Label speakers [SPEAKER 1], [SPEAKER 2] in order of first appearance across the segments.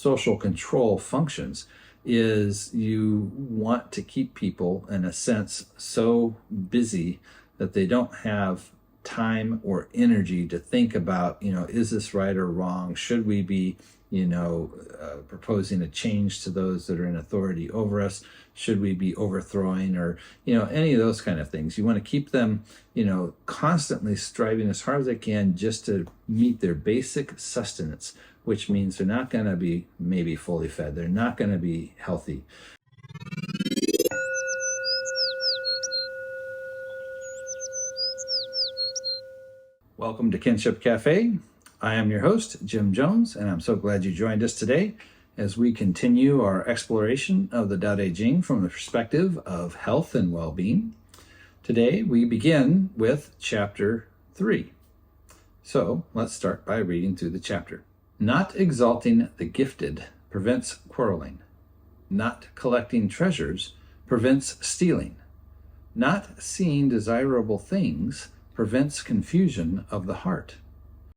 [SPEAKER 1] social control functions is you want to keep people, in a sense, so busy that they don't have time or energy to think about, is this right or wrong? Should we be, proposing a change to those that are in authority over us? Should we be overthrowing or, any of those kind of things? You want to keep them, constantly striving as hard as they can just to meet their basic sustenance, which means they're not going to be maybe fully fed. They're not going to be healthy. Welcome to Kinship Cafe. I am your host, Jim Jones, and I'm so glad you joined us today as we continue our exploration of the Daodejing from the perspective of health and well-being. Today we begin with chapter 3. So let's start by reading through the chapter. Not exalting the gifted prevents quarreling. Not collecting treasures prevents stealing. Not seeing desirable things prevents confusion of the heart.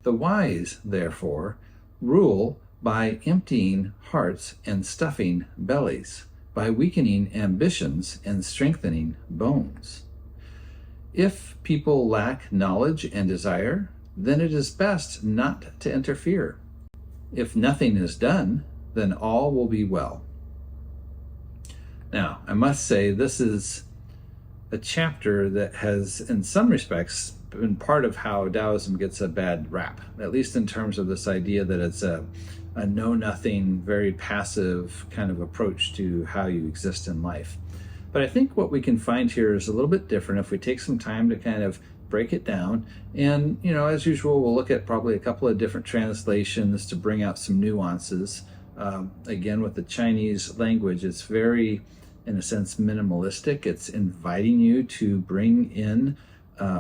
[SPEAKER 1] The wise, therefore, rule by emptying hearts and stuffing bellies, by weakening ambitions and strengthening bones. If people lack knowledge and desire, then it is best not to interfere. If nothing is done, then all will be well. Now, I must say this is a chapter that has, in some respects, been part of how Taoism gets a bad rap, at least in terms of this idea that it's a know-nothing, very passive kind of approach to how you exist in life. But I think what we can find here is a little bit different if we take some time to kind of break it down. And, as usual, we'll look at probably a couple of different translations to bring out some nuances. Again, with the Chinese language, it's very, in a sense, minimalistic. It's inviting you to bring in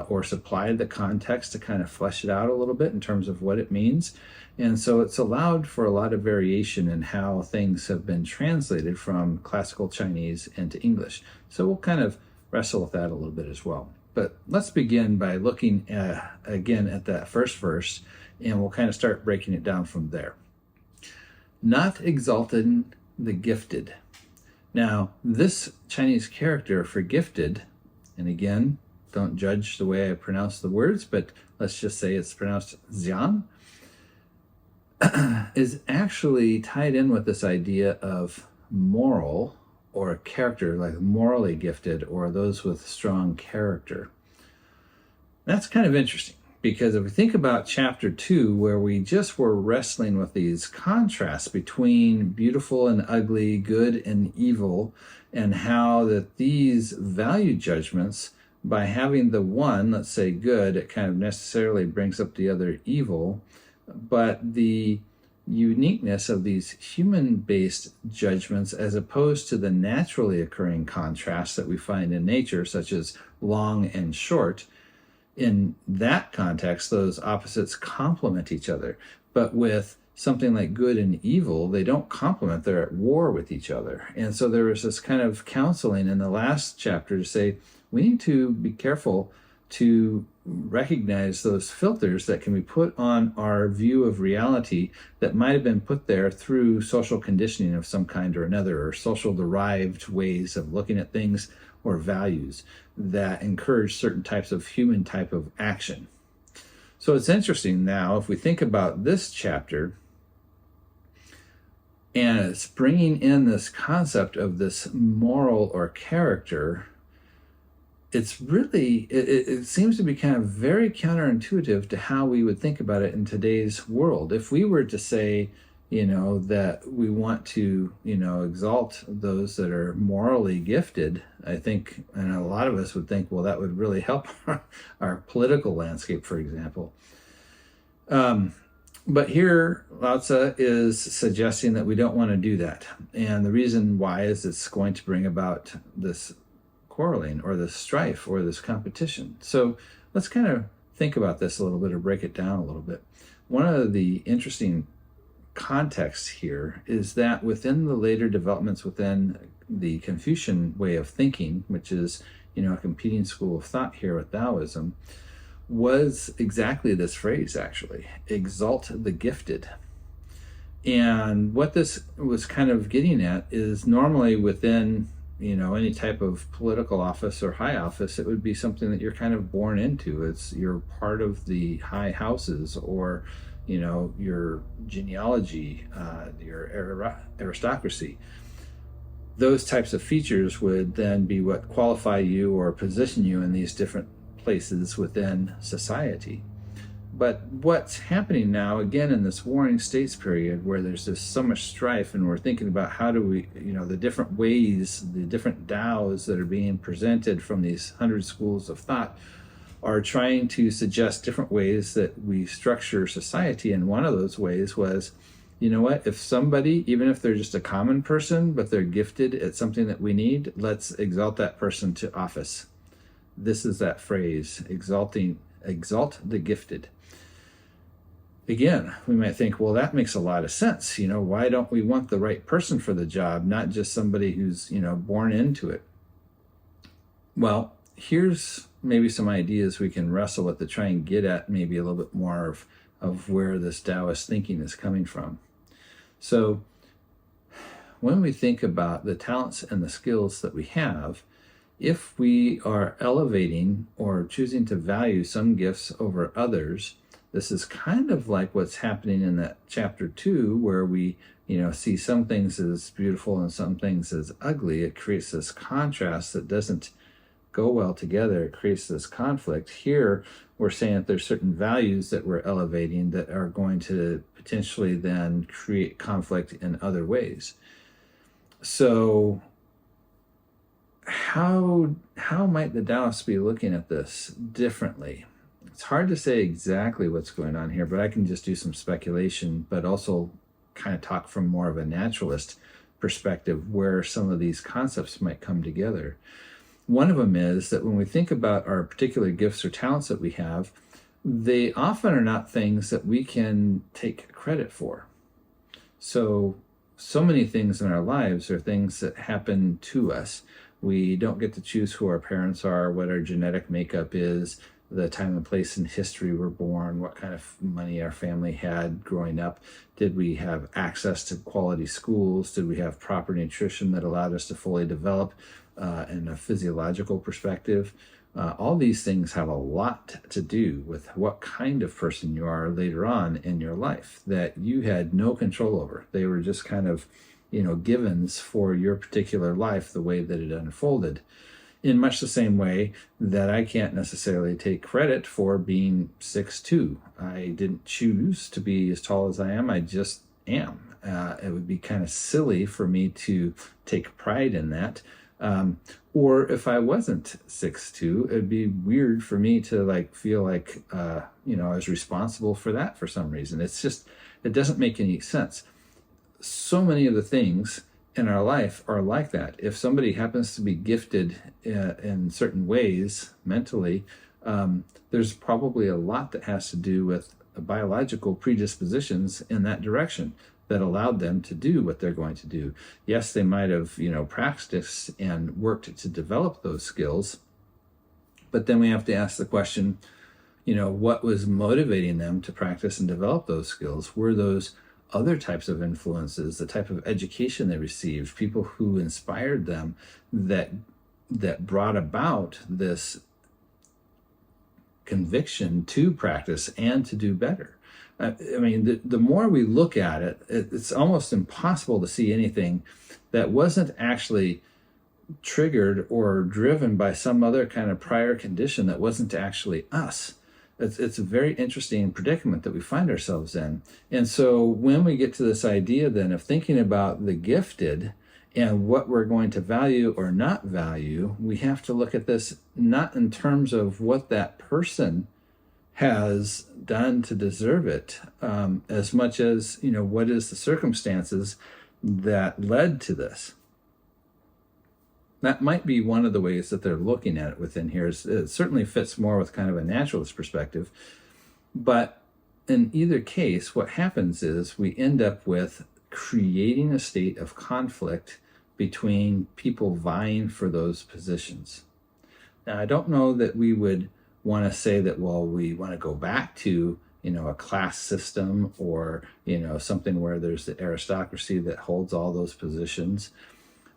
[SPEAKER 1] or supply the context to kind of flesh it out a little bit in terms of what it means. And so it's allowed for a lot of variation in how things have been translated from classical Chinese into English. So we'll kind of wrestle with that a little bit as well. But let's begin by looking again at that first verse, and we'll kind of start breaking it down from there. Not exalting the gifted. Now, this Chinese character for gifted, and again, don't judge the way I pronounce the words, but let's just say it's pronounced Xian, is actually tied in with this idea of moral or character, like morally gifted or those with strong character. That's kind of interesting because if we think about chapter 2, where we just were wrestling with these contrasts between beautiful and ugly, good and evil, and how that these value judgments, by having the one, let's say good, it kind of necessarily brings up the other evil. But the uniqueness of these human-based judgments as opposed to the naturally occurring contrasts that we find in nature, such as long and short, in that context, those opposites complement each other. But with something like good and evil, they don't complement, they're at war with each other. And so there was this kind of counseling in the last chapter to say, we need to be careful to recognize those filters that can be put on our view of reality that might have been put there through social conditioning of some kind or another, or social derived ways of looking at things or values that encourage certain types of human type of action. So it's interesting now, if we think about this chapter, and it's bringing in this concept of this moral or character, it's really, it seems to be kind of very counterintuitive to how we would think about it in today's world. If we were to say, that we want to, exalt those that are morally gifted, I think, and a lot of us would think, well, that would really help our political landscape, for example. But here, Lao Tzu is suggesting that we don't want to do that. And the reason why is it's going to bring about this quarreling or this strife or this competition. So let's kind of think about this a little bit or break it down a little bit. One of the interesting contexts here is that within the later developments within the Confucian way of thinking, which is, a competing school of thought here with Taoism, was exactly this phrase, actually, exalt the gifted. And what this was kind of getting at is normally within, any type of political office or high office, it would be something that you're kind of born into. You're part of the high houses, or, your genealogy, your aristocracy. Those types of features would then be what qualify you or position you in these different places within society. But what's happening now, again, in this warring states period, where there's just so much strife, and we're thinking about how do we, the different ways, the different Taos that are being presented from these 100 schools of thought are trying to suggest different ways that we structure society. And one of those ways was, if somebody, even if they're just a common person, but they're gifted at something that we need, let's exalt that person to office. This is that phrase, exalt the gifted. Again, we might think, well, that makes a lot of sense. Why don't we want the right person for the job, not just somebody who's, born into it? Well, here's maybe some ideas we can wrestle with to try and get at maybe a little bit more of where this Taoist thinking is coming from. So when we think about the talents and the skills that we have, if we are elevating or choosing to value some gifts over others, this is kind of like what's happening in that chapter 2, where we, see some things as beautiful and some things as ugly. It creates this contrast that doesn't go well together. It creates this conflict. Here, we're saying that there's certain values that we're elevating that are going to potentially then create conflict in other ways. So how might the Taoists be looking at this differently? It's hard to say exactly what's going on here, but I can just do some speculation, but also kind of talk from more of a naturalist perspective where some of these concepts might come together. One of them is that when we think about our particular gifts or talents that we have, they often are not things that we can take credit for. So many things in our lives are things that happen to us. We don't get to choose who our parents are, what our genetic makeup is, the time and place in history we're born, what kind of money our family had growing up. Did we have access to quality schools? Did we have proper nutrition that allowed us to fully develop in a physiological perspective? All these things have a lot to do with what kind of person you are later on in your life that you had no control over. They were just kind of, givens for your particular life, the way that it unfolded. In much the same way that I can't necessarily take credit for being 6'2". I didn't choose to be as tall as I am. I just am. It would be kind of silly for me to take pride in that. Or if I wasn't 6'2", it'd be weird for me to feel like, I was responsible for that for some reason. It doesn't make any sense. So many of the things in our life are like that. If somebody happens to be gifted in certain ways mentally, there's probably a lot that has to do with biological predispositions in that direction that allowed them to do what they're going to do. Yes, they might have, practiced and worked to develop those skills, but then we have to ask the question, what was motivating them to practice and develop those skills? Were those other types of influences, the type of education they received, people who inspired them that brought about this conviction to practice and to do better? The more we look at it, it's almost impossible to see anything that wasn't actually triggered or driven by some other kind of prior condition that wasn't actually us. It's a very interesting predicament that we find ourselves in. And so when we get to this idea then of thinking about the gifted and what we're going to value or not value, we have to look at this not in terms of what that person has done to deserve it, as much as, what is the circumstances that led to this. That might be one of the ways that they're looking at it within here. It certainly fits more with kind of a naturalist perspective. But in either case, what happens is we end up with creating a state of conflict between people vying for those positions. Now, I don't know that we would want to say that, well, we want to go back to, a class system, or, something where there's the aristocracy that holds all those positions.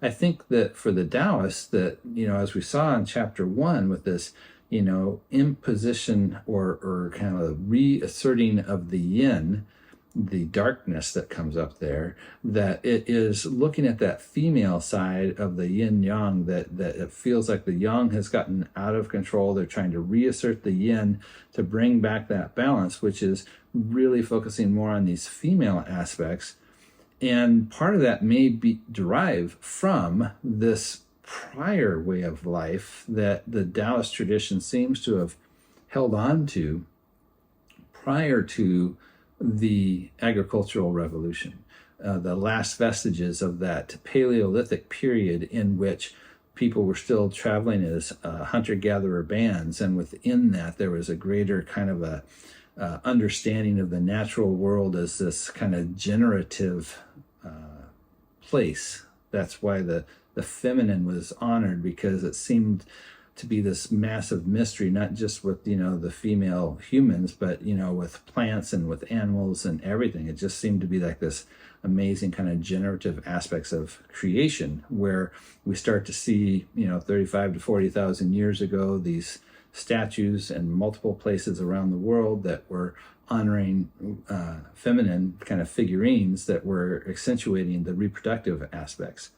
[SPEAKER 1] I think that for the Taoists, that, as we saw in chapter 1 with this, imposition or kind of reasserting of the yin, the darkness that comes up there, that it is looking at that female side of the yin yang, that it feels like the yang has gotten out of control. They're trying to reassert the yin to bring back that balance, which is really focusing more on these female aspects. And part of that may be derived from this prior way of life that the Taoist tradition seems to have held on to prior to the agricultural revolution, the last vestiges of that Paleolithic period in which people were still traveling as hunter-gatherer bands, and within that there was a greater kind of a understanding of the natural world as this kind of generative place. That's why the feminine was honored, because it seemed to be this massive mystery, not just with, the female humans, but, with plants and with animals and everything. It just seemed to be like this amazing kind of generative aspects of creation, where we start to see, 35 to 40,000 years ago, these statues in multiple places around the world that were honoring feminine kind of figurines that were accentuating the reproductive aspects.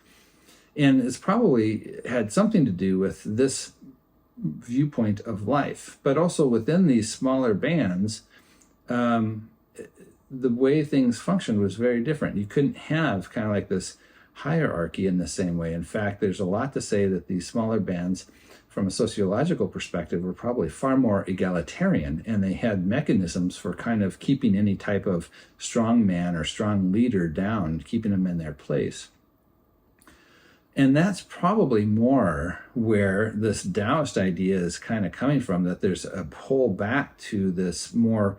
[SPEAKER 1] And it's probably had something to do with this viewpoint of life, but also within these smaller bands, the way things functioned was very different. You couldn't have kind of like this hierarchy in the same way. In fact, there's a lot to say that these smaller bands, from a sociological perspective, were probably far more egalitarian, and they had mechanisms for kind of keeping any type of strong man or strong leader down, keeping them in their place. And that's probably more where this Taoist idea is kind of coming from, that there's a pull back to this more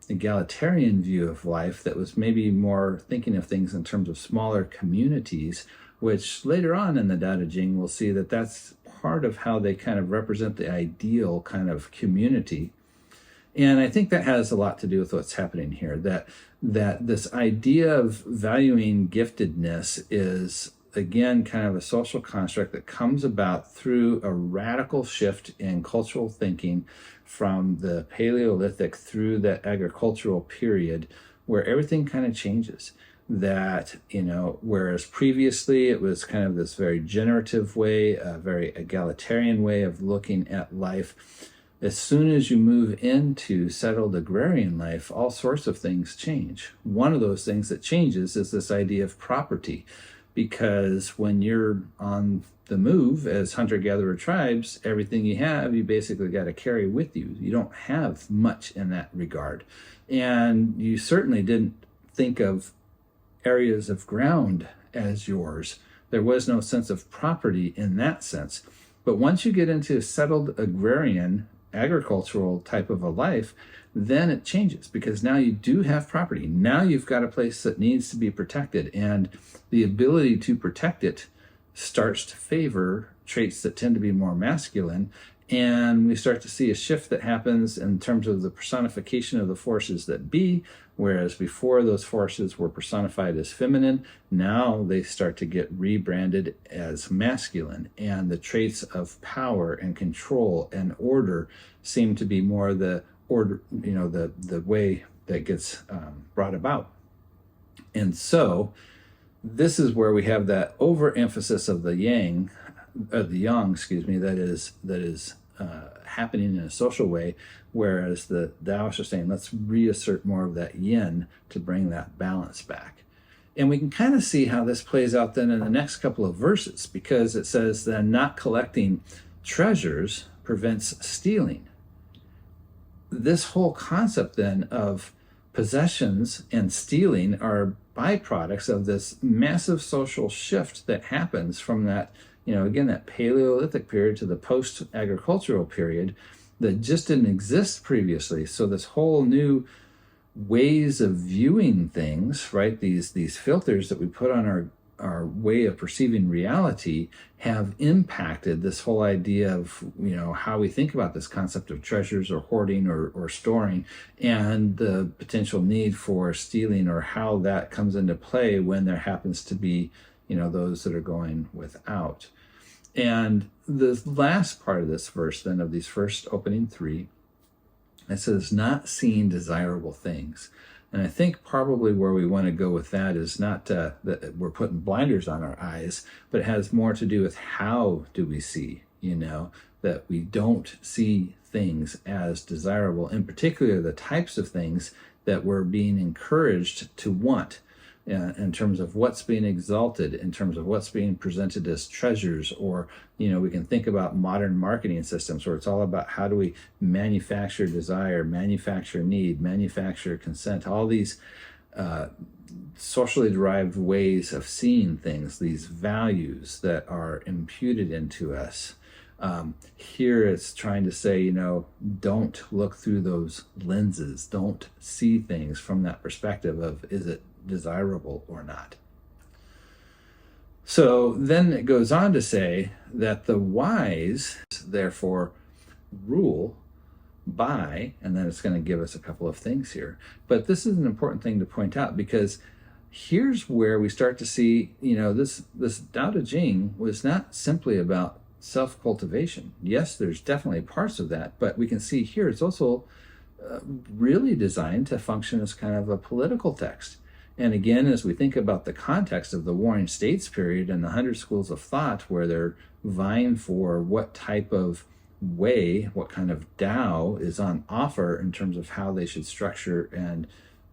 [SPEAKER 1] egalitarian view of life that was maybe more thinking of things in terms of smaller communities, which later on in the Daodejing we'll see that that's part of how they kind of represent the ideal kind of community. And I think that has a lot to do with what's happening here, that this idea of valuing giftedness is, again, kind of a social construct that comes about through a radical shift in cultural thinking from the Paleolithic through that agricultural period, where everything kind of changes. That, whereas previously it was kind of this very generative way, a very egalitarian way of looking at life, as soon as you move into settled agrarian life, all sorts of things change. One of those things that changes is this idea of property. Because when you're on the move as hunter-gatherer tribes, everything you have, you basically got to carry with you. You don't have much in that regard. And you certainly didn't think of areas of ground as yours. There was no sense of property in that sense. But once you get into settled agrarian, agricultural type of a life, then it changes, because now you do have property. Now you've got a place that needs to be protected, and the ability to protect it starts to favor traits that tend to be more masculine. And we start to see a shift that happens in terms of the personification of the forces that be, whereas before those forces were personified as feminine, now they start to get rebranded as masculine. And the traits of power and control and order seem to be more the order, the way that gets brought about. And so this is where we have that overemphasis of the yang, the yang, that is happening in a social way, whereas the Taoists are saying, let's reassert more of that yin to bring that balance back. And we can kind of see how this plays out then in the next couple of verses, because it says then not collecting treasures prevents stealing. This whole concept then of possessions and stealing are byproducts of this massive social shift that happens from that, again, that Paleolithic period to the post-agricultural period that just didn't exist previously. So this whole new ways of viewing things, right? These filters that we put on our way of perceiving reality have impacted this whole idea of, how we think about this concept of treasures or hoarding or storing, and the potential need for stealing, or how that comes into play when there happens to be, those that are going without. And the last part of this verse, then, of these first opening three, it says, not seeing desirable things. And I think probably where we want to go with that is not that we're putting blinders on our eyes, but it has more to do with how do we see, that we don't see things as desirable, in particular the types of things that we're being encouraged to want, in terms of what's being exalted, in terms of what's being presented as treasures. Or, we can think about modern marketing systems where it's all about how do we manufacture desire, manufacture need, manufacture consent, all these socially derived ways of seeing things, these values that are imputed into us. Here it's trying to say, don't look through those lenses. Don't see things from that perspective of, is it desirable or not? So then it goes on to say that the wise, therefore, rule by, and then it's going to give us a couple of things here. But this is an important thing to point out, because here's where we start to see, this Daodejing was not simply about self-cultivation. Yes, there's definitely parts of that, but we can see here it's also really designed to function as kind of a political text. And again, as we think about the context of the Warring States period and the 100 schools of thought, where they're vying for what type of way, what kind of Tao is on offer in terms of how they should structure and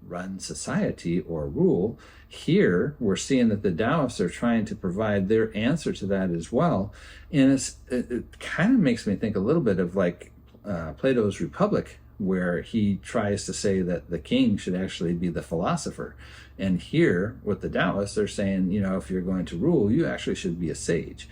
[SPEAKER 1] run society or rule, here we're seeing that the Taoists are trying to provide their answer to that as well. And it kind of makes me think a little bit of like Plato's Republic, where he tries to say that the king should actually be the philosopher. And here with the Taoists, they're saying, if you're going to rule, you actually should be a sage.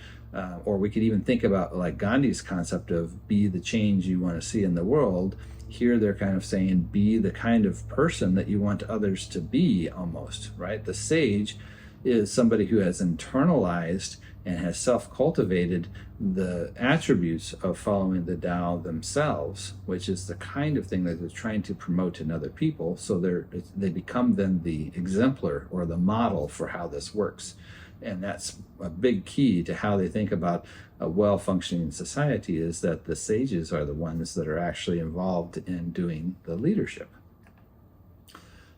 [SPEAKER 1] Or we could even think about like Gandhi's concept of be the change you want to see in the world. Here they're kind of saying be the kind of person that you want others to be, almost, right? The sage is somebody who has internalized and has self-cultivated the attributes of following the Tao themselves, which is the kind of thing that they're trying to promote in other people. So they become then the exemplar or the model for how this works. And that's a big key to how they think about a well-functioning society, is that the sages are the ones that are actually involved in doing the leadership.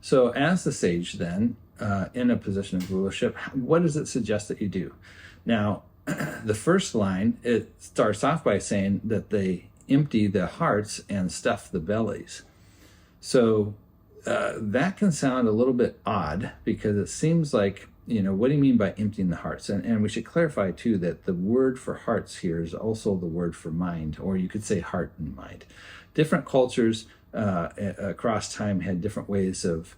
[SPEAKER 1] So as the sage then, in a position of rulership, what does it suggest that you do? Now, the first line, it starts off by saying that they empty the hearts and stuff the bellies. So that can sound a little bit odd, because it seems like, what do you mean by emptying the hearts? And we should clarify too that the word for hearts here is also the word for mind, or you could say heart and mind. Different cultures across time had different ways of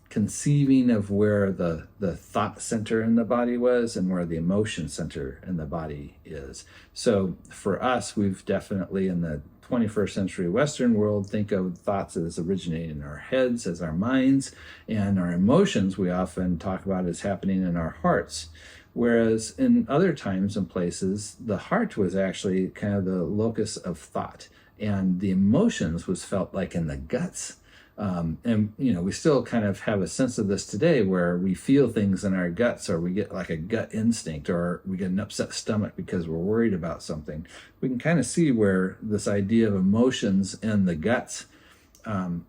[SPEAKER 1] conceiving of where the thought center in the body was and where the emotion center in the body is. So for us, we've definitely, in the 21st century Western world, think of thoughts as originating in our heads, as our minds, and our emotions we often talk about as happening in our hearts. Whereas in other times and places, the heart was actually kind of the locus of thought, and the emotions was felt like in the guts. And we still kind of have a sense of this today, where we feel things in our guts, or we get like a gut instinct, or we get an upset stomach because we're worried about something. We can kind of see where this idea of emotions in the guts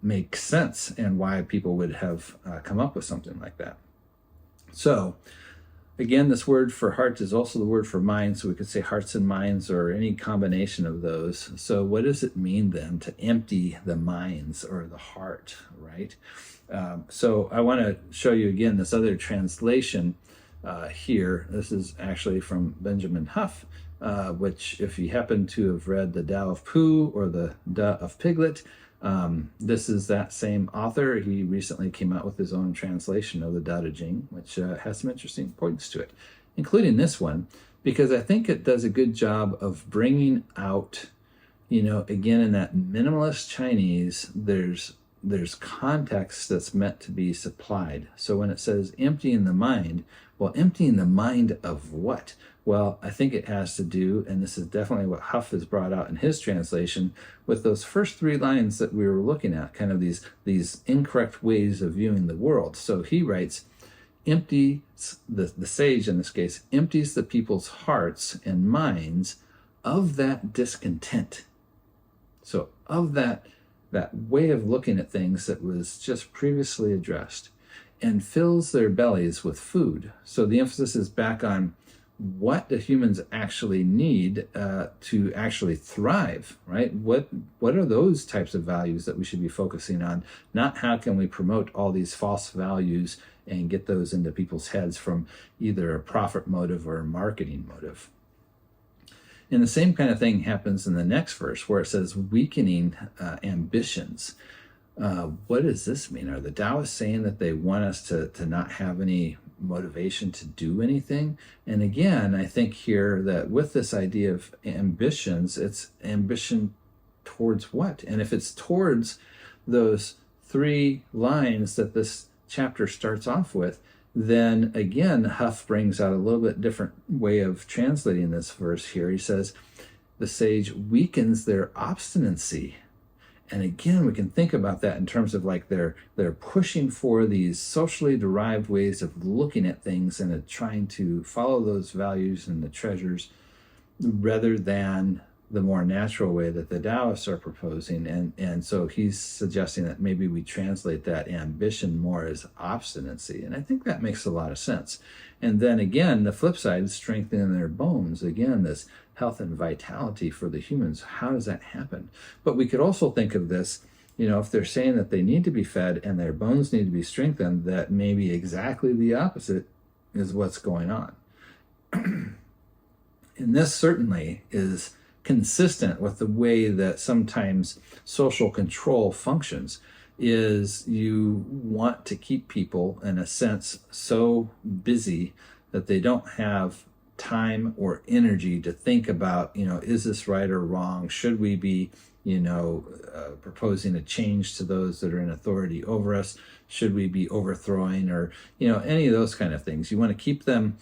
[SPEAKER 1] makes sense, and why people would have come up with something like that. So again, this word for heart is also the word for mind, so we could say hearts and minds, or any combination of those. So what does it mean then to empty the minds or the heart, right? So I want to show you again this other translation here. This is actually from Benjamin Huff, which, if you happen to have read the Tao of Pooh or the Da of Piglet, this is that same author. He recently came out with his own translation of the Daodejing, which has some interesting points to it, including this one, because I think it does a good job of bringing out, again, in that minimalist Chinese, there's context that's meant to be supplied. So when it says emptying the mind, Well, emptying the mind of what? Well, I think it has to do, and this is definitely what Huff has brought out in his translation, with those first 3 lines that we were looking at, kind of these incorrect ways of viewing the world. So he writes, the sage in this case, empties the people's hearts and minds of that discontent. So of that way of looking at things that was just previously addressed, and fills their bellies with food. So the emphasis is back on what the humans actually need to actually thrive, right? What are those types of values that we should be focusing on? Not how can we promote all these false values and get those into people's heads from either a profit motive or a marketing motive. And the same kind of thing happens in the next verse where it says weakening ambitions. What does this mean? Are the Taoists saying that they want us to not have any motivation to do anything? And again, I think here that with this idea of ambitions, it's ambition towards what? And if it's towards those 3 lines that this chapter starts off with, then again, Huff brings out a little bit different way of translating this verse here. He says, the sage weakens their obstinacy. And again, we can think about that in terms of like they're pushing for these socially derived ways of looking at things and trying to follow those values and the treasures rather than the more natural way that the Taoists are proposing. And so he's suggesting that maybe we translate that ambition more as obstinacy. And I think that makes a lot of sense. And then again, the flip side is strengthening their bones. Again, this health and vitality for the humans. How does that happen? But we could also think of this, if they're saying that they need to be fed and their bones need to be strengthened, that maybe exactly the opposite is what's going on. And this certainly is consistent with the way that sometimes social control functions, is you want to keep people, in a sense, so busy that they don't have time or energy to think about, is this right or wrong? Should we be, proposing a change to those that are in authority over us? Should we be overthrowing or, any of those kind of things? You want to keep them,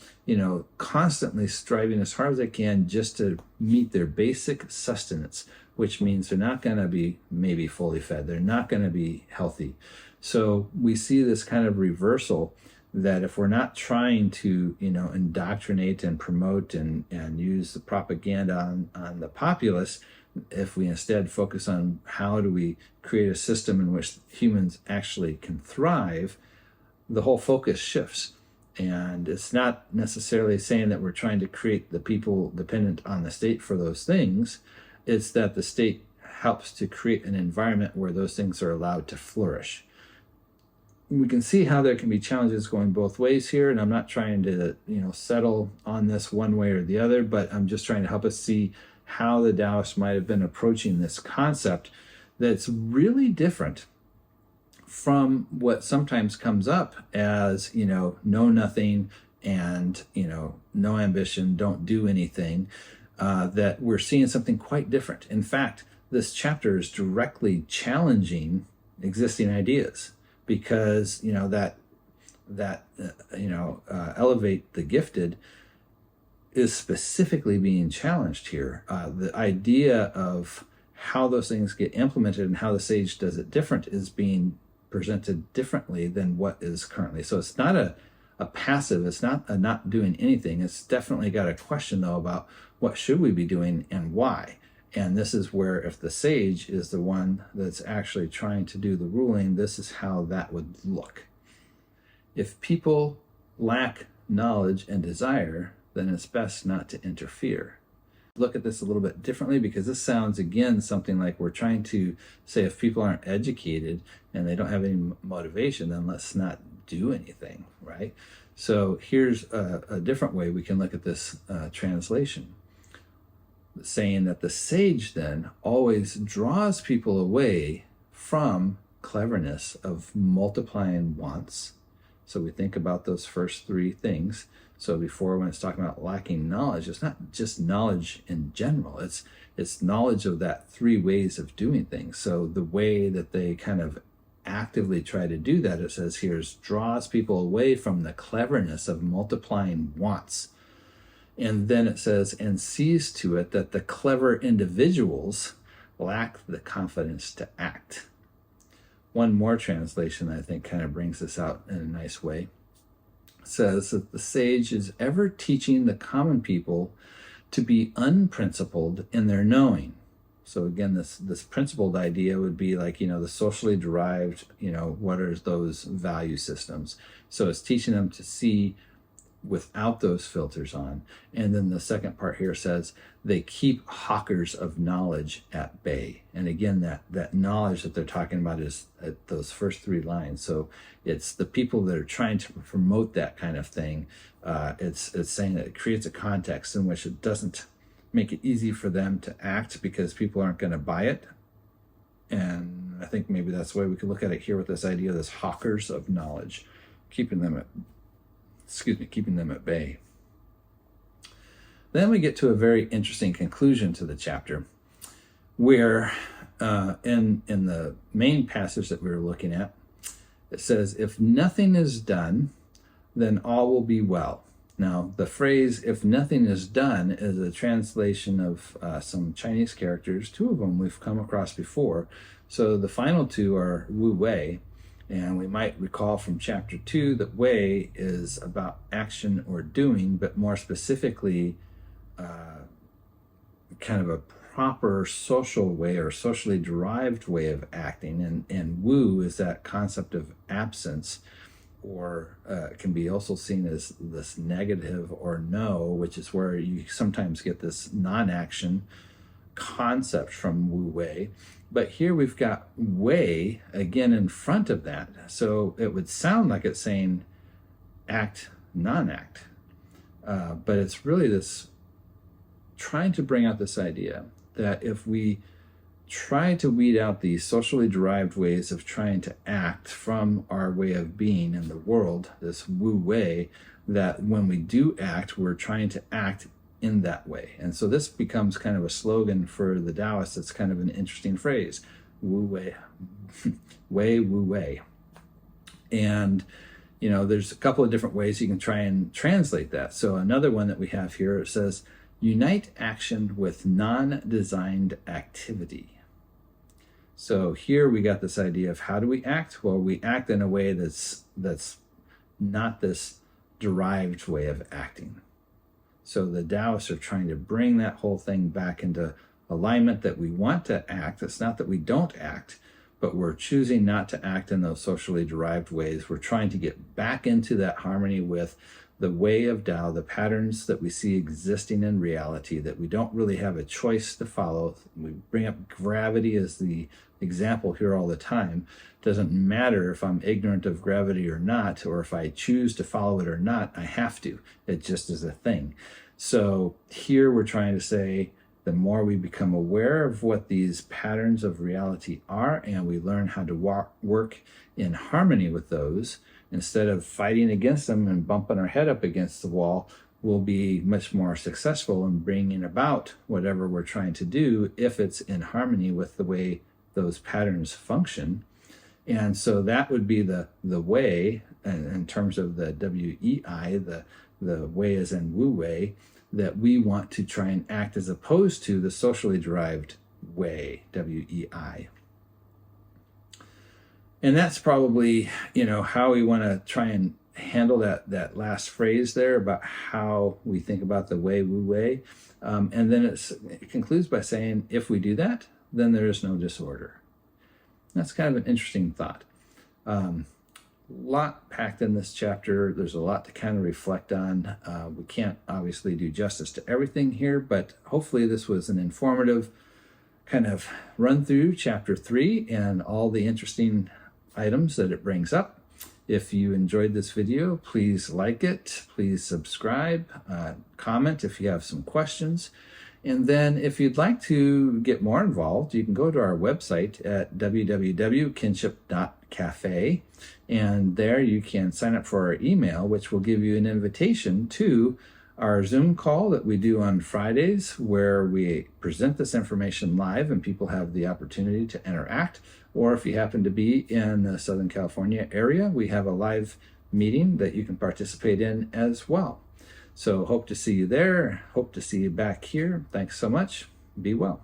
[SPEAKER 1] constantly striving as hard as they can just to meet their basic sustenance, which means they're not going to be maybe fully fed. They're not going to be healthy. So we see this kind of reversal that if we're not trying to, indoctrinate and promote and use the propaganda on the populace, if we instead focus on how do we create a system in which humans actually can thrive, the whole focus shifts. And it's not necessarily saying that we're trying to create the people dependent on the state for those things. It's that the state helps to create an environment where those things are allowed to flourish. We can see how there can be challenges going both ways here, and I'm not trying to, settle on this one way or the other, but I'm just trying to help us see how the Taoists might have been approaching this concept that's really different from what sometimes comes up as, know nothing and, no ambition, don't do anything, that we're seeing something quite different. In fact, this chapter is directly challenging existing ideas because, elevate the gifted is specifically being challenged here. The idea of how those things get implemented and how the sage does it different is being presented differently than what is currently. So it's not a passive, it's not a not doing anything. It's definitely got a question though about what should we be doing and why. And this is where if the sage is the one that's actually trying to do the ruling, this is how that would look. If people lack knowledge and desire, then it's best not to interfere. Look at this a little bit differently because this sounds, again, something like we're trying to say if people aren't educated and they don't have any motivation, then let's not do anything, right? So here's a different way we can look at this translation, saying that the sage then always draws people away from cleverness of multiplying wants. So we think about those first 3 things. So before, when it's talking about lacking knowledge, it's not just knowledge in general. It's knowledge of that 3 ways of doing things. So the way that they kind of actively try to do that, it says here, draws people away from the cleverness of multiplying wants. And then it says, and sees to it that the clever individuals lack the confidence to act. One more translation I think kind of brings this out in a nice way. It says that the sage is ever teaching the common people to be unprincipled in their knowing. So again, this principled idea would be like, the socially derived, what are those value systems? So it's teaching them to see without those filters on. And then the second part here says they keep hawkers of knowledge at bay. And again, that knowledge that they're talking about is at those first three lines. So it's the people that are trying to promote that kind of thing. It's saying that it creates a context in which it doesn't make it easy for them to act because people aren't going to buy it. And I think maybe that's the way we could look at it here with this idea of this hawkers of knowledge, keeping them at bay. Then we get to a very interesting conclusion to the chapter where in the main passage that we were looking at, it says, if nothing is done, then all will be well. Now, the phrase, if nothing is done, is a translation of some Chinese characters. Two of them we've come across before. So the final two are Wu Wei. And we might recall from chapter 2 that Wei is about action or doing, but more specifically, kind of a proper social way or socially derived way of acting. And Wu is that concept of absence, or can be also seen as this negative or no, which is where you sometimes get this non-action concept from Wu Wei. But here we've got Wei again in front of that. So it would sound like it's saying act, non-act. But it's really this trying to bring out this idea that if we try to weed out these socially derived ways of trying to act from our way of being in the world, this Wu Wei, that when we do act, we're trying to act in that way. And so this becomes kind of a slogan for the Taoists. It's kind of an interesting phrase, Wu Wei, Wei Wu Wei. And, there's a couple of different ways you can try and translate that. So another one that we have here, it says, unite action with non-designed activity. So here we got this idea of how do we act? Well, we act in a way that's not this derived way of acting. So the Taoists are trying to bring that whole thing back into alignment, that we want to act. It's not that we don't act, but we're choosing not to act in those socially derived ways. We're trying to get back into that harmony with the way of Tao, the patterns that we see existing in reality, that we don't really have a choice to follow. We bring up gravity as the example here all the time. Doesn't matter if I'm ignorant of gravity or not, or if I choose to follow it or not, I have to. It just is a thing. So here we're trying to say, the more we become aware of what these patterns of reality are, and we learn how to work in harmony with those, instead of fighting against them and bumping our head up against the wall, we'll be much more successful in bringing about whatever we're trying to do if it's in harmony with the way those patterns function. And so that would be the way, in terms of the WEI, the way as in Wu Wei, that we want to try and act, as opposed to the socially derived way, WEI. And that's probably, how we want to try and handle that last phrase there about how we think about the way, Wu Wei. And then it concludes by saying, if we do that, then there is no disorder. That's kind of an interesting thought. Lot packed in this chapter. There's a lot to kind of reflect on. We can't obviously do justice to everything here, but hopefully this was an informative kind of run through chapter 3 and all the interesting items that it brings up. If you enjoyed this video, please like it, please subscribe, comment if you have some questions. And then if you'd like to get more involved, you can go to our website at www.kinship.cafe, and there you can sign up for our email, which will give you an invitation to our Zoom call that we do on Fridays, where we present this information live and people have the opportunity to interact. Or if you happen to be in the Southern California area, we have a live meeting that you can participate in as well. So hope to see you there. Hope to see you back here. Thanks so much. Be well.